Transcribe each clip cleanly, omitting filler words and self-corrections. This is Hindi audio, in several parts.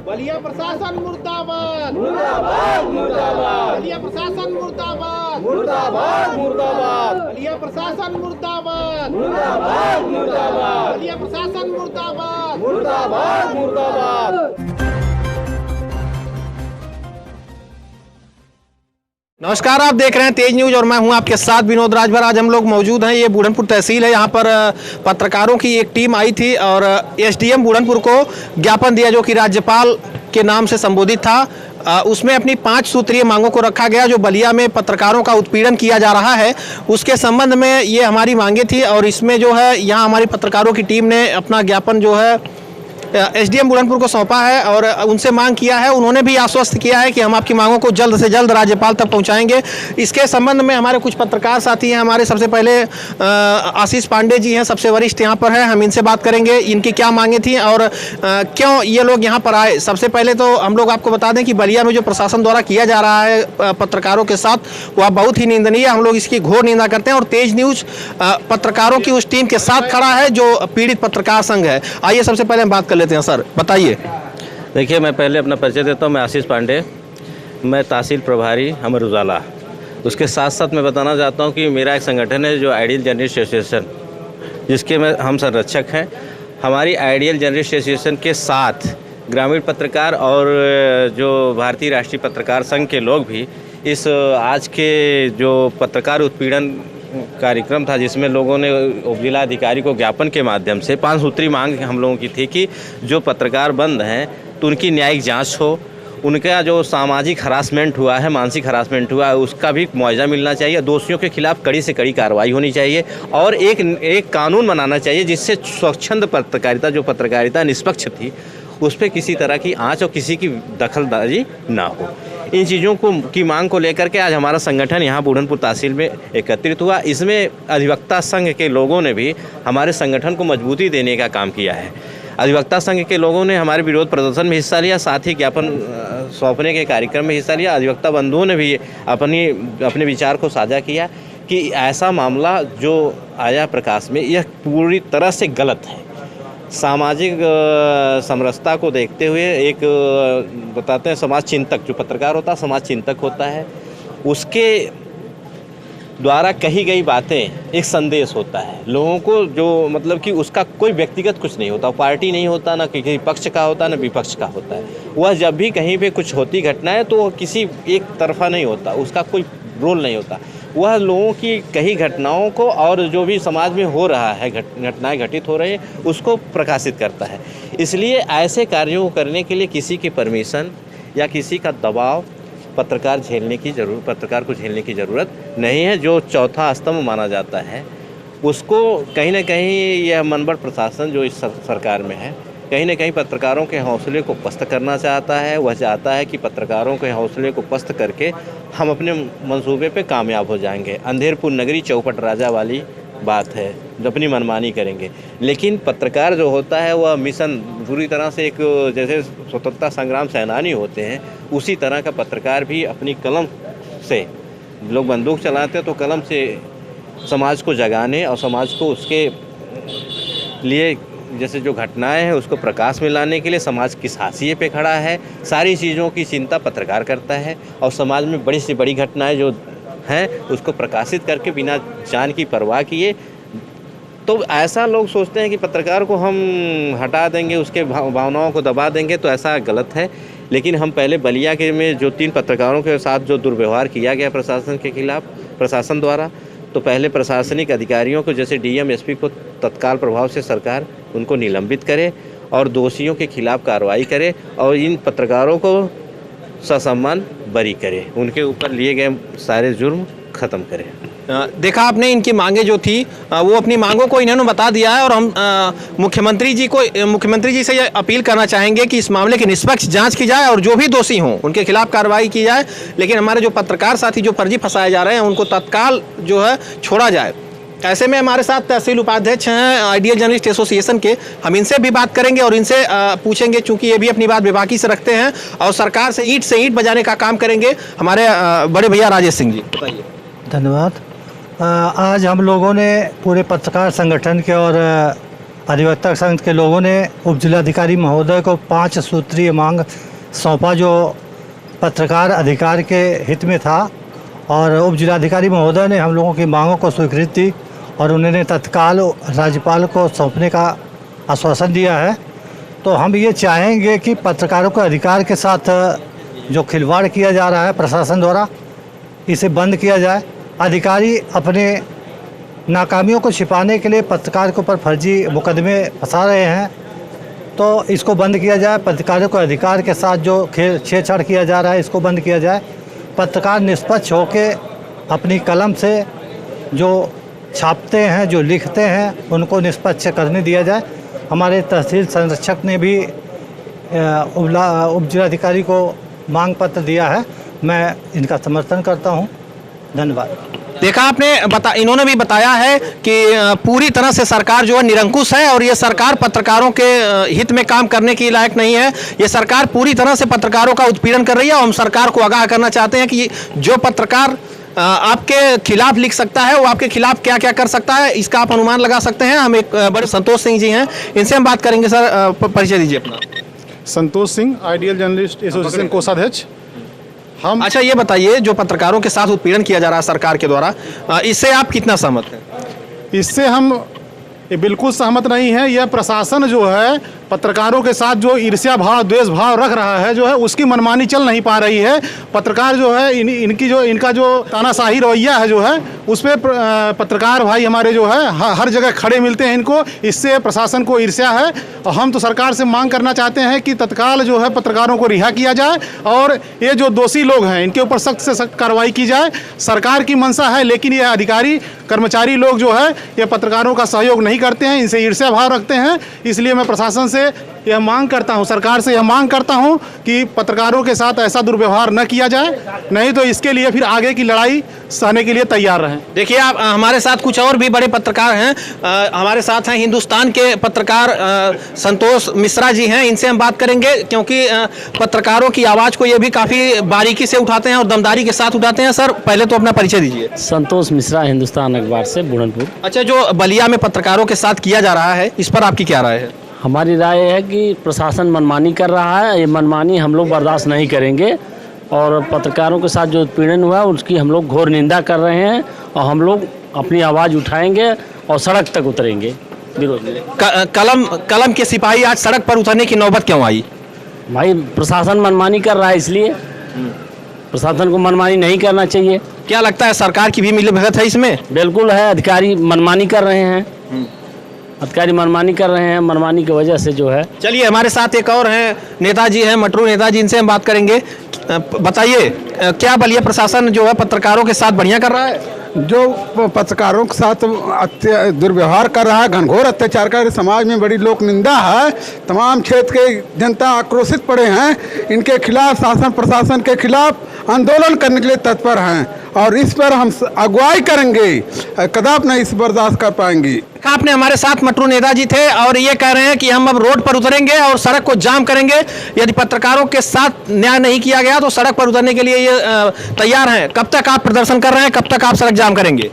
बलिया प्रशासन मुर्दाबाद, मुर्दाबाद मुर्दाबाद, बलिया प्रशासन मुर्दाबाद, मुर्दाबाद मुर्दाबाद, बलिया प्रशासन मुर्दाबाद, मुर्दाबाद मुर्दाबाद, बलिया प्रशासन मुर्दाबाद, मुर्दाबाद मुर्दाबाद। नमस्कार, आप देख रहे हैं तेज न्यूज और मैं हूं आपके साथ विनोद राजभर। आज हम लोग मौजूद हैं, ये बूढ़नपुर तहसील है। यहाँ पर पत्रकारों की एक टीम आई थी और एसडीएम बूढ़नपुर को ज्ञापन दिया जो कि राज्यपाल के नाम से संबोधित था। उसमें अपनी 5 सूत्रीय मांगों को रखा गया जो बलिया में पत्रकारों का उत्पीड़न किया जा रहा है उसके संबंध में ये हमारी मांगे थी। और इसमें जो है यहाँ हमारी पत्रकारों की टीम ने अपना ज्ञापन जो है एसडीएम बूढ़नपुर को सौंपा है और उनसे मांग किया है। उन्होंने भी आश्वस्त किया है कि हम आपकी मांगों को जल्द से जल्द राज्यपाल तक पहुंचाएंगे। इसके संबंध में हमारे कुछ पत्रकार साथी हैं। हमारे सबसे पहले आशीष पांडे जी हैं, सबसे वरिष्ठ यहाँ पर हैं। हम इनसे बात करेंगे इनकी क्या मांगे थी और क्यों ये लोग यहाँ पर आए। सबसे पहले तो हम लोग आपको बता दें कि बलिया में जो प्रशासन द्वारा किया जा रहा है पत्रकारों के साथ वह बहुत ही निंदनीय है। हम लोग इसकी घोर निंदा करते हैं और तेज न्यूज पत्रकारों की उस टीम के साथ खड़ा है जो पीड़ित पत्रकार संघ है। आइए सबसे पहले हम बात कर लेते हैं। सर बताइए। देखिए, मैं पहले अपना परिचय देता हूँ। मैं आशीष पांडे, मैं तहसील प्रभारी अमर उजाला। उसके साथ साथ मैं बताना चाहता हूँ कि मेरा एक संगठन है जो आइडियल जर्नलिस्ट एसोसिएशन, जिसके हम संरक्षक हैं। हमारी आइडियल जर्नलिस्ट एसोसिएशन के साथ ग्रामीण पत्रकार और जो भारतीय राष्ट्रीय पत्रकार संघ के लोग भी इस आज के जो पत्रकार उत्पीड़न कार्यक्रम था जिसमें लोगों ने उप जिला अधिकारी को ज्ञापन के माध्यम से 5 सूत्री मांग हम लोगों की थी कि जो पत्रकार बंद हैं तो उनकी न्यायिक जांच हो, उनका जो सामाजिक हरासमेंट हुआ है, मानसिक हरासमेंट हुआ है, उसका भी मुआवजा मिलना चाहिए। दोषियों के खिलाफ कड़ी से कड़ी कार्रवाई होनी चाहिए और एक कानून बनाना चाहिए जिससे स्वच्छंद पत्रकारिता, जो पत्रकारिता निष्पक्ष थी, उस पर किसी तरह की आंच और किसी की दखलंदाजी ना हो। इन चीज़ों की मांग को लेकर के आज हमारा संगठन यहाँ बूढ़नपुर तहसील में एकत्रित हुआ। इसमें अधिवक्ता संघ के लोगों ने भी हमारे संगठन को मजबूती देने का काम किया है। अधिवक्ता संघ के लोगों ने हमारे विरोध प्रदर्शन में हिस्सा लिया, साथ ही ज्ञापन सौंपने के कार्यक्रम में हिस्सा लिया। अधिवक्ता बंधुओं ने भी अपने विचार को साझा किया कि ऐसा मामला जो आया प्रकाश में यह पूरी तरह से गलत है। सामाजिक समरसता को देखते हुए एक बताते हैं समाज चिंतक, जो पत्रकार होता है समाज चिंतक होता है, उसके द्वारा कही गई बातें एक संदेश होता है लोगों को, जो मतलब कि उसका कोई व्यक्तिगत कुछ नहीं होता, पार्टी नहीं होता, ना किसी पक्ष का होता, ना विपक्ष का होता है। वह जब भी कहीं पे कुछ होती घटना है तो किसी एक तरफा नहीं होता, उसका कोई रोल नहीं होता। वह लोगों की कई घटनाओं को और जो भी समाज में हो रहा है, घटनाएं घटित हो रही हैं, उसको प्रकाशित करता है। इसलिए ऐसे कार्यों को करने के लिए किसी की परमिशन या किसी का दबाव पत्रकार को झेलने की ज़रूरत नहीं है। जो चौथा स्तंभ माना जाता है उसको कहीं ना कहीं यह मनबड़ प्रशासन जो इस सरकार में है कहीं ना कहीं पत्रकारों के हौसले को पस्त करना चाहता है। वह चाहता है कि पत्रकारों के हौसले को पस्त करके हम अपने मंसूबे पे कामयाब हो जाएंगे। अंधेरपुर नगरी चौपट राजा वाली बात है, जो अपनी मनमानी करेंगे। लेकिन पत्रकार जो होता है वह मिशन पूरी तरह से एक जैसे स्वतंत्रता संग्राम सेनानी होते हैं उसी तरह का पत्रकार भी अपनी कलम से, लोग बंदूक चलाते हैं तो कलम से समाज को जगाने और समाज को उसके लिए जैसे जो घटनाएं हैं उसको प्रकाश में लाने के लिए समाज किस हाशिए पे खड़ा है, सारी चीज़ों की चिंता पत्रकार करता है। और समाज में बड़ी से बड़ी घटनाएं जो हैं उसको प्रकाशित करके बिना जान की परवाह किए, तो ऐसा लोग सोचते हैं कि पत्रकार को हम हटा देंगे, उसके भावनाओं को दबा देंगे, तो ऐसा गलत है। लेकिन हम पहले बलिया के में जो 3 पत्रकारों के साथ जो दुर्व्यवहार किया गया प्रशासन के खिलाफ, प्रशासन द्वारा, तो पहले प्रशासनिक अधिकारियों को जैसे डीएम एसपी को तत्काल प्रभाव से सरकार उनको निलंबित करे और दोषियों के खिलाफ कार्रवाई करे और इन पत्रकारों को ससम्मान बरी करे, उनके ऊपर लिए गए सारे जुर्म खत्म करे। देखा आपने इनकी मांगे जो थी वो अपनी मांगों को इन्होंने बता दिया है और हम मुख्यमंत्री जी से ये अपील करना चाहेंगे कि इस मामले की निष्पक्ष जांच की जाए और जो भी दोषी हों उनके खिलाफ कार्रवाई की जाए। लेकिन हमारे जो पत्रकार साथी जो फर्जी फंसाए जा रहे हैं उनको तत्काल जो है छोड़ा जाए। ऐसे में हमारे साथ तहसील उपाध्यक्ष हैं आइडियल जर्नलिस्ट एसोसिएशन के, हम इनसे भी बात करेंगे और इनसे पूछेंगे चूँकि ये भी अपनी बात बेबाकी से रखते हैं और सरकार से ईंट बजाने का काम करेंगे। हमारे बड़े भैया राजेश सिंह जी, बताइए। धन्यवाद। आज हम लोगों ने पूरे पत्रकार संगठन के और अधिवक्ता संघ के लोगों ने उप जिलाधिकारी महोदय को 5 सूत्रीय मांग सौंपा, जो पत्रकार अधिकार के हित में था, और उप जिलाधिकारी महोदय ने हम लोगों की मांगों को स्वीकृत दी और उन्होंने तत्काल राज्यपाल को सौंपने का आश्वासन दिया है। तो हम ये चाहेंगे कि पत्रकारों के अधिकार के साथ जो खिलवाड़ किया जा रहा है प्रशासन द्वारा, इसे बंद किया जाए। अधिकारी अपने नाकामियों को छिपाने के लिए पत्रकार के ऊपर फर्जी मुकदमे फंसा रहे हैं, तो इसको बंद किया जाए। पत्रकारों के अधिकार के साथ जो छेड़छाड़ किया जा रहा है, इसको बंद किया जाए। पत्रकार निष्पक्ष होकर अपनी कलम से जो छापते हैं, जो लिखते हैं, उनको निष्पक्ष करने दिया जाए। हमारे तहसील संरक्षक ने भी उप जिलाधिकारी को मांग पत्र दिया है। मैं इनका समर्थन करता हूं। धन्यवाद। देखा आपने, इन्होंने भी बताया है कि पूरी तरह से सरकार जो है निरंकुश है और ये सरकार पत्रकारों के हित में काम करने के लायक नहीं है। ये सरकार पूरी तरह से पत्रकारों का उत्पीड़न कर रही है और हम सरकार को आगाह करना चाहते हैं कि जो पत्रकार आपके खिलाफ लिख सकता है वो आपके खिलाफ क्या क्या कर सकता है, इसका आप अनुमान लगा सकते हैं। हम एक बड़े संतोष सिंह जी हैं, इनसे हम बात करेंगे। सर, परिचय दीजिए अपना। Santosh Singh, ideal journalist association कोषाध्यक्ष। हम अच्छा, ये बताइए, जो पत्रकारों के साथ उत्पीड़न किया जा रहा है सरकार के द्वारा, इससे आप कितना सहमत हैं? इससे हम बिल्कुल सहमत नहीं है। यह प्रशासन जो है पत्रकारों के साथ जो ईर्ष्या भाव, द्वेष भाव रख रहा है, जो है उसकी मनमानी चल नहीं पा रही है। पत्रकार जो है इनका जो तानाशाही रवैया है जो है उस पर पत्रकार भाई हमारे जो है हर जगह खड़े मिलते हैं इनको। इससे प्रशासन को ईर्ष्या है और हम तो सरकार से मांग करना चाहते हैं कि तत्काल जो है पत्रकारों को रिहा किया जाए और ये जो दोषी लोग हैं इनके ऊपर सख्त से सख्त कार्रवाई की जाए। सरकार की मंशा है, लेकिन ये अधिकारी कर्मचारी लोग जो है ये पत्रकारों का सहयोग नहीं करते हैं, इनसे ईर्ष्या भाव रखते हैं। इसलिए मैं प्रशासन से यह मांग करता हूं, सरकार से यह मांग करता हूं कि पत्रकारों के साथ ऐसा दुर्व्यवहार न किया जाए, नहीं तो इसके लिए फिर आगे की लड़ाई सहने के लिए तैयार रहें। देखिए, आप हमारे साथ कुछ और भी बड़े पत्रकार हैं। हमारे साथ हैं हिंदुस्तान के पत्रकार संतोष मिश्रा जी हैं, इनसे हम बात करेंगे क्योंकि पत्रकारों की आवाज़ को ये भी काफ़ी बारीकी से उठाते हैं और दमदारी के साथ उठाते हैं। सर, पहले तो अपना परिचय दीजिए। संतोष मिश्रा, हिंदुस्तान अखबार से, बुढ़नपुर। अच्छा, जो बलिया में पत्रकारों के साथ किया जा रहा है, इस पर आपकी क्या राय है? हमारी राय है कि प्रशासन मनमानी कर रहा है। ये मनमानी हम लोग बर्दाश्त नहीं करेंगे और पत्रकारों के साथ जो उत्पीड़न हुआ उसकी हम लोग घोर निंदा कर रहे हैं और हम लोग अपनी आवाज़ उठाएंगे और सड़क तक उतरेंगे विरोध में। कलम के सिपाही आज सड़क पर उतरने की नौबत क्यों आई? भाई, प्रशासन मनमानी कर रहा है, इसलिए प्रशासन को मनमानी नहीं करना चाहिए। क्या लगता है सरकार की भी मिलीभगत है इसमें? बिल्कुल है, अधिकारी मनमानी कर रहे हैं। अधिकारी मनमानी कर रहे हैं, मनमानी की वजह से जो है। चलिए, हमारे साथ एक और हैं, नेताजी हैं, मटरू नेताजी, इनसे हम बात करेंगे। बताइए, क्या बलिया प्रशासन जो है पत्रकारों के साथ बढ़िया कर रहा है? जो पत्रकारों के साथ दुर्व्यवहार कर रहा है, घनघोर अत्याचार कर, समाज में बड़ी लोक निंदा है। तमाम क्षेत्र के जनता आक्रोशित पड़े हैं, इनके खिलाफ शासन प्रशासन के खिलाफ आंदोलन करने के लिए तत्पर हैं और इस पर हम अगुवाई करेंगे, कदापि नहीं इस बर्दाश्त कर पाएंगे। आपने हमारे साथ मटरू नेताजी थे और ये कह रहे हैं कि हम अब रोड पर उतरेंगे और सड़क को जाम करेंगे। यदि पत्रकारों के साथ न्याय नहीं किया गया तो सड़क पर उतरने के लिए ये तैयार हैं। कब तक आप प्रदर्शन कर रहे हैं, कब तक आप सड़क जाम करेंगे?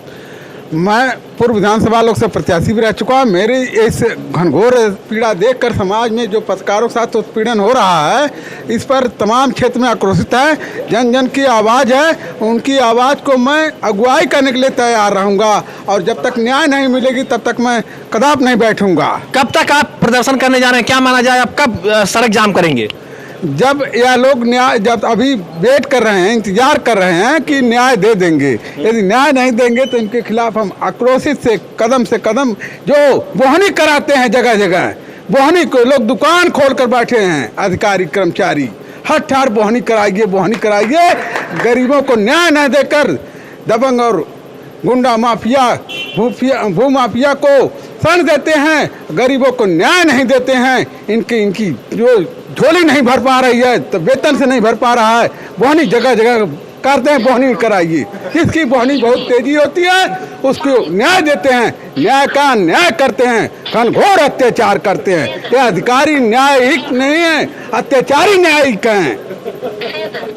मैं पूर्व विधानसभा लोक से प्रत्याशी भी रह चुका हूँ। मेरी इस घनघोर पीड़ा देखकर समाज में जो पत्रकारों के साथ उत्पीड़न हो रहा है, इस पर तमाम क्षेत्र में आक्रोशित है। जन जन की आवाज़ है, उनकी आवाज़ को मैं अगुवाई करने के लिए तैयार रहूँगा और जब तक न्याय नहीं मिलेगी तब तक मैं कदापि नहीं बैठूँगा। कब तक आप प्रदर्शन करने जा रहे हैं? क्या माना जाए, आप कब सड़क जाम करेंगे? जब यह लोग न्याय, जब अभी वेट कर रहे हैं, इंतजार कर रहे हैं कि न्याय दे देंगे। यदि न्याय नहीं देंगे तो इनके खिलाफ हम आक्रोशित से कदम जो बोहनी कराते हैं जगह जगह, बोहनी को लोग दुकान खोल कर बैठे हैं, अधिकारी कर्मचारी हर ठार बोहनी कराइए। गरीबों को न्याय न देकर दबंग और गुंडा माफिया, भू माफिया को शरण देते हैं, गरीबों को न्याय नहीं देते हैं। इनकी जो झोली नहीं भर पा रही है, तो वेतन से नहीं भर पा रहा है, बोहनी जगह जगह करते हैं, बोहनी कराइए। जिसकी बोहनी बहुत तेजी होती है उसको न्याय देते हैं, न्याय का न्याय करते हैं, घनघोर अत्याचार करते हैं। ये अधिकारी न्यायिक नहीं है, अत्याचारी न्यायिक हैं।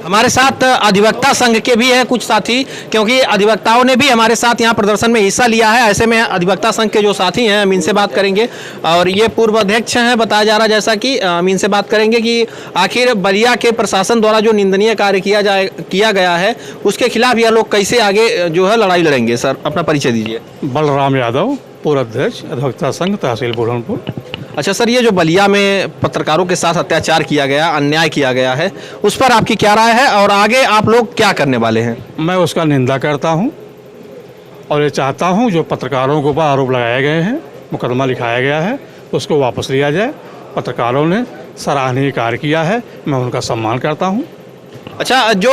हमारे साथ अधिवक्ता संघ के भी हैं कुछ साथी, क्योंकि अधिवक्ताओं ने भी हमारे साथ यहाँ प्रदर्शन में हिस्सा लिया है। ऐसे में अधिवक्ता संघ के जो साथी हैं हम इनसे बात करेंगे, और ये पूर्व अध्यक्ष हैं बताया जा रहा है, जैसा कि हम इनसे बात करेंगे कि आखिर बलिया के प्रशासन द्वारा जो निंदनीय कार्य किया गया है उसके खिलाफ यह लोग कैसे आगे जो है लड़ाई लड़ेंगे। सर अपना परिचय दीजिए। बलराम यादव, पूर्व अध्यक्ष अधिवक्ता संघ तहसील बुरहानपुर। अच्छा सर, ये जो बलिया में पत्रकारों के साथ अत्याचार किया गया, अन्याय किया गया है, उस पर आपकी क्या राय है और आगे आप लोग क्या करने वाले हैं? मैं उसका निंदा करता हूं और ये चाहता हूं जो पत्रकारों के ऊपर आरोप लगाए गए हैं, मुकदमा लिखाया गया है, उसको वापस लिया जाए। पत्रकारों ने सराहनीय कार्य किया है, मैं उनका सम्मान करता हूं। अच्छा, जो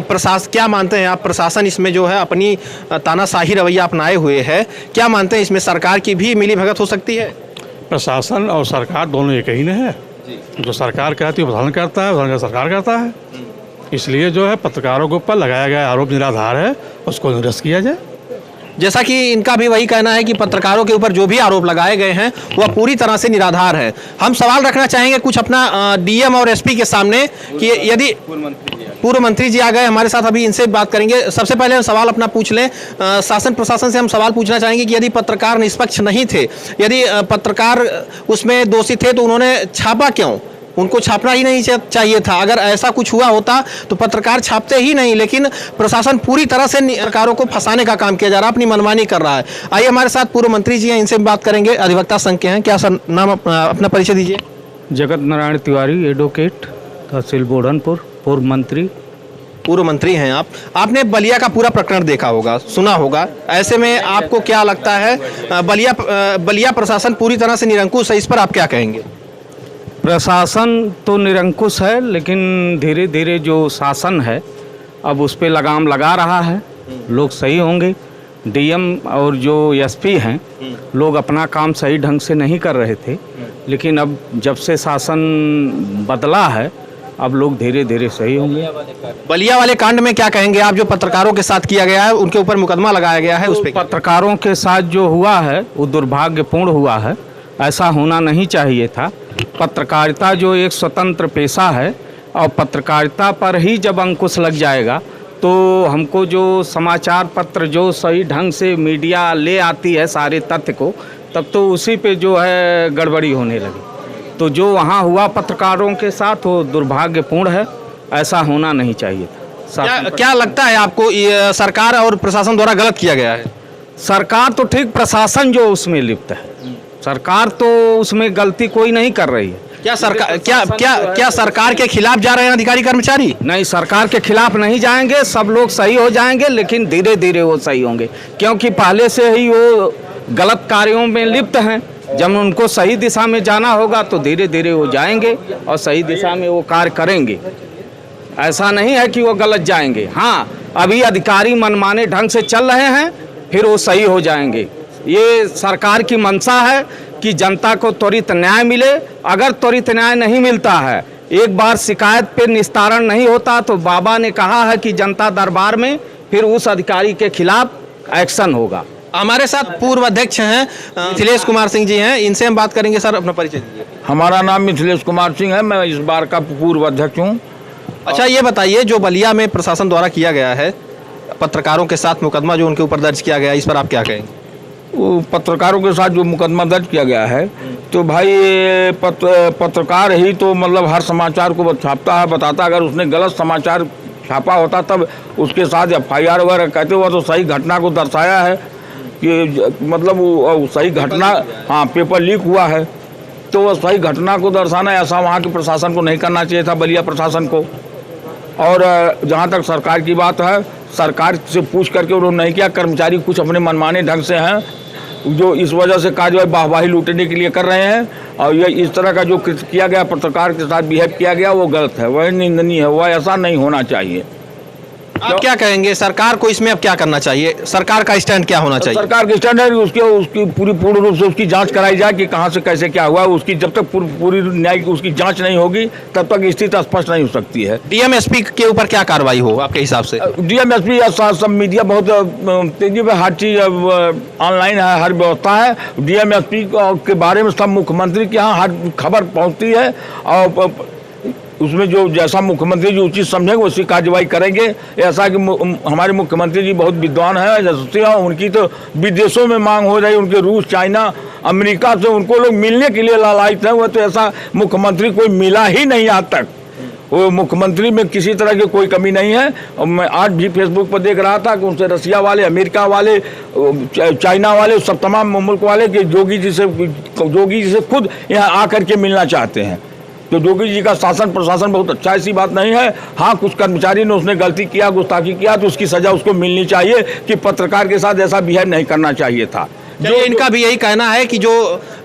प्रशासन, क्या मानते हैं आप, प्रशासन इसमें जो है अपनी तानाशाही रवैया अपनाए हुए है, क्या मानते हैं इसमें सरकार की भी मिलीभगत हो सकती है? प्रशासन और सरकार दोनों एक ही है। जो सरकार कहती है वो पालन करता है, पालन सरकार करता है। इसलिए जो है पत्रकारों के ऊपर लगाया गया आरोप निराधार है, उसको निरस्त किया जाए। जैसा कि इनका भी वही कहना है कि पत्रकारों के ऊपर जो भी आरोप लगाए गए हैं वह पूरी तरह से निराधार है। हम सवाल रखना चाहेंगे कुछ अपना डीएम और एसपी के सामने कि यदि पूर्व मंत्री जी आ गए हमारे साथ, अभी इनसे बात करेंगे। सबसे पहले हम सवाल अपना पूछ लें, शासन प्रशासन से हम सवाल पूछना चाहेंगे कि यदि पत्रकार निष्पक्ष नहीं थे, यदि पत्रकार उसमें दोषी थे तो उन्होंने छापा क्यों? उनको छापना ही नहीं चाहिए था। अगर ऐसा कुछ हुआ होता तो पत्रकार छापते ही नहीं, लेकिन प्रशासन पूरी तरह से पत्रकारों को फंसाने का काम किया जा रहा है, अपनी मनमानी कर रहा है। आइए हमारे साथ पूर्व मंत्री जी हैं, इनसे भी बात करेंगे, अधिवक्ता संघ के हैं। क्या सर नाम, अपना परिचय दीजिए। जगत नारायण तिवारी, एडवोकेट, तहसील बुरहानपुर, पूर्व मंत्री। पूर्व मंत्री हैं आप, आपने बलिया का पूरा प्रकरण देखा होगा, सुना होगा। ऐसे में आपको क्या लगता है, बलिया प्रशासन पूरी तरह से निरंकुश है, इस पर आप क्या कहेंगे? प्रशासन तो निरंकुश है, लेकिन धीरे धीरे जो शासन है अब उस पर लगाम लगा रहा है, लोग सही होंगे। डीएम और जो एसपी हैं, लोग अपना काम सही ढंग से नहीं कर रहे थे, लेकिन अब जब से शासन बदला है अब लोग धीरे धीरे सही होंगे। बलिया वाले कांड में क्या कहेंगे आप, जो पत्रकारों के साथ किया गया है, उनके ऊपर मुकदमा लगाया गया है, उस पर? पत्रकारों के साथ जो हुआ है वो दुर्भाग्यपूर्ण हुआ है, ऐसा होना नहीं चाहिए था। पत्रकारिता जो एक स्वतंत्र पेशा है और पत्रकारिता पर ही जब अंकुश लग जाएगा तो हमको जो समाचार पत्र जो सही ढंग से मीडिया ले आती है सारे तथ्य को, तब तो उसी पे जो है गड़बड़ी होने लगी। तो जो वहाँ हुआ पत्रकारों के साथ वो दुर्भाग्यपूर्ण है, ऐसा होना नहीं चाहिए था। क्या लगता है आपको, ये सरकार और प्रशासन द्वारा गलत किया गया है? सरकार तो ठीक, प्रशासन जो उसमें लिप्त है, सरकार तो उसमें गलती कोई नहीं कर रही है। क्या सरकार क्या सरकार के खिलाफ जा रहे हैं अधिकारी कर्मचारी? नहीं, सरकार के खिलाफ नहीं जाएंगे, सब लोग सही हो जाएंगे, लेकिन धीरे धीरे वो सही होंगे, क्योंकि पहले से ही वो गलत कार्यों में लिप्त हैं। जब उनको सही दिशा में जाना होगा तो धीरे धीरे वो जाएंगे और सही दिशा में वो कार्य करेंगे। ऐसा नहीं है कि वो गलत जाएंगे। हाँ, अभी अधिकारी मनमाने ढंग से चल रहे हैं, फिर वो सही हो जाएंगे। ये सरकार की मंशा है कि जनता को त्वरित न्याय मिले। अगर त्वरित न्याय नहीं मिलता है, एक बार शिकायत पे निस्तारण नहीं होता, तो बाबा ने कहा है कि जनता दरबार में फिर उस अधिकारी के खिलाफ एक्शन होगा। हमारे साथ पूर्व अध्यक्ष हैं मिथिलेश कुमार सिंह जी हैं, इनसे हम बात करेंगे। सर अपना परिचय दीजिए। हमारा नाम मिथिलेश कुमार सिंह है, मैं इस बार का पूर्व अध्यक्ष हूँ। अच्छा, ये बताइए, जो बलिया में प्रशासन द्वारा किया गया है, पत्रकारों के साथ मुकदमा जो उनके ऊपर दर्ज किया गया है, इस पर आप क्या कहेंगे? वो पत्रकारों के साथ जो मुकदमा दर्ज किया गया है, तो भाई पत्रकार ही तो मतलब हर समाचार को छापता है, बताता। अगर उसने गलत समाचार छापा होता तब उसके साथ एफआईआर वगैरह कहते हुआ तो सही घटना को दर्शाया है कि मतलब वो सही घटना, हाँ पेपर लीक हुआ है तो वो सही घटना को दर्शाना, ऐसा वहाँ के प्रशासन को नहीं करना चाहिए था, बलिया प्रशासन को। और जहाँ तक सरकार की बात है, सरकार से पूछ करके उन्होंने नहीं किया। कर्मचारी कुछ अपने मनमाने ढंग से हैं जो इस वजह से कार्रवाई वाहवाही लूटने के लिए कर रहे हैं, और ये इस तरह का जो किया गया, पत्रकार के साथ बिहेव किया गया, वो गलत है, वह निंदनीय है, वह ऐसा नहीं होना चाहिए। आप क्या कहेंगे, सरकार को इसमें अब क्या करना चाहिए? सरकार का स्टैंड क्या होना चाहिए? सरकार के स्टैंड है उसकी पूर्ण रूप से उसकी जांच कराई जाए कि कहां से कैसे क्या हुआ। उसकी जब तक पूरी न्याय की उसकी जांच नहीं होगी तब तक स्थिति स्पष्ट नहीं हो सकती है। डीएम एसपी के ऊपर क्या कार्रवाई हो आपके हिसाब से? डीएम एसपी सब मीडिया बहुत तेजी पे हर चीज ऑनलाइन है, हर व्यवस्था है। डीएम एसपी के बारे में सब मुख्यमंत्री के यहाँ हर खबर पहुँचती है और उसमें जो जैसा मुख्यमंत्री जी उचित समझेंगे उसी कार्रवाई करेंगे। ऐसा कि हमारे मुख्यमंत्री जी बहुत विद्वान हैं, यशस्वी हैं, उनकी तो विदेशों में मांग हो रही, उनके रूस, चाइना, अमेरिका से उनको लोग मिलने के लिए लालायित हैं। वो तो ऐसा मुख्यमंत्री कोई मिला ही नहीं आज तक। वो मुख्यमंत्री में किसी तरह की कोई कमी नहीं है। और मैं आज भी फेसबुक पर देख रहा था कि उनसे रसिया वाले, अमेरिका वाले, चाइना वाले, सब तमाम मुल्क वाले कि जोगी जी से खुद यहाँ आकर के मिलना चाहते हैं। तो जोगी जी का शासन प्रशासन बहुत अच्छा, ऐसी बात नहीं है। हाँ, कुछ कर्मचारी ने उसने गलती किया, गुस्ताखी किया, तो उसकी सज़ा उसको मिलनी चाहिए कि पत्रकार के साथ ऐसा बिहेव नहीं करना चाहिए था। जो इनका भी यही कहना है कि जो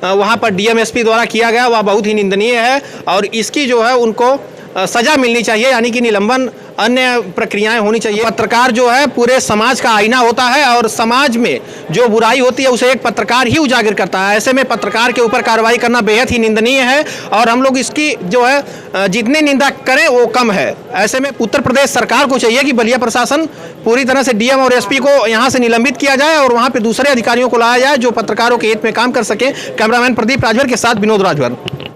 वहाँ पर डीएमएसपी द्वारा किया गया वह बहुत ही निंदनीय है और इसकी जो है उनको सजा मिलनी चाहिए, यानी कि निलंबन, अन्य प्रक्रियाएं होनी चाहिए। पत्रकार जो है पूरे समाज का आईना होता है और समाज में जो बुराई होती है उसे एक पत्रकार ही उजागर करता है। ऐसे में पत्रकार के ऊपर कार्रवाई करना बेहद ही निंदनीय है और हम लोग इसकी जो है जितनी निंदा करें वो कम है। ऐसे में उत्तर प्रदेश सरकार को चाहिए कि बलिया प्रशासन पूरी तरह से डीएम और एसपी को यहाँ से निलंबित किया जाए और वहाँ पर दूसरे अधिकारियों को लाया जाए जो पत्रकारों के हित में काम कर सके। कैमरामैन प्रदीप राजभर के साथ विनोद राजभर।